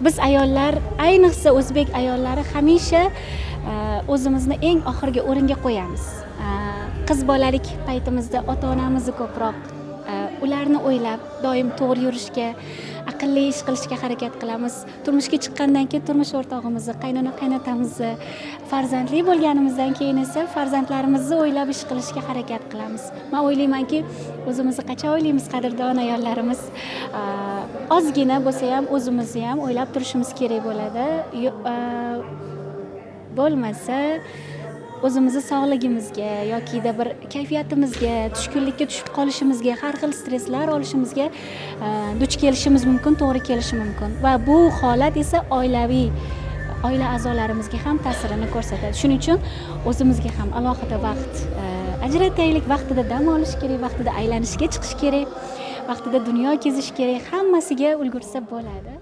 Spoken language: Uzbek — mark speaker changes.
Speaker 1: Biz ayollar, ayniqsa o'zbek ayollari hamisha o'zimizni eng oxirgi o'ringa qo'yamiz. Qiz bolalik paytimizda ota-onamizni ko'proq ularni o'ylab, doim to'g'ri yurishga, aqlli ish qilishga harakat qilamiz. Turmushga chiqqandan keyin turmush o'rtog'imizni, qaynona-qaynotamizni, farzandli bo'lganimizdan keyin esa farzandlarimizni o'ylab ish qilishga harakat qilamiz. Men o'ylaymanki, o'zimizni qachon o'ylaymiz, qadrdon ayollarimiz, ozgina bo'lsa ham o'zimizni ham o'ylab turishimiz kerak bo'ladi. Bo'lmasa o'zimizni sog'ligimizga yokida bir kayfiyatimizga, tushkunlikka tushib qolishimizga, har xil stresslar olishimizga duch kelishimiz mumkin, to'g'ri kelishi mumkin va bu holat esa oila a'zolarimizga ham ta'sirini ko'rsatadi. Shuning uchun o'zimizga ham alohida vaqt ajrataylik, vaqtida dam olish kerak, vaqtida aylanishga chiqish kerak, vaqtida dunyo kezish kerak, hammasiga ulgursa bo'ladi.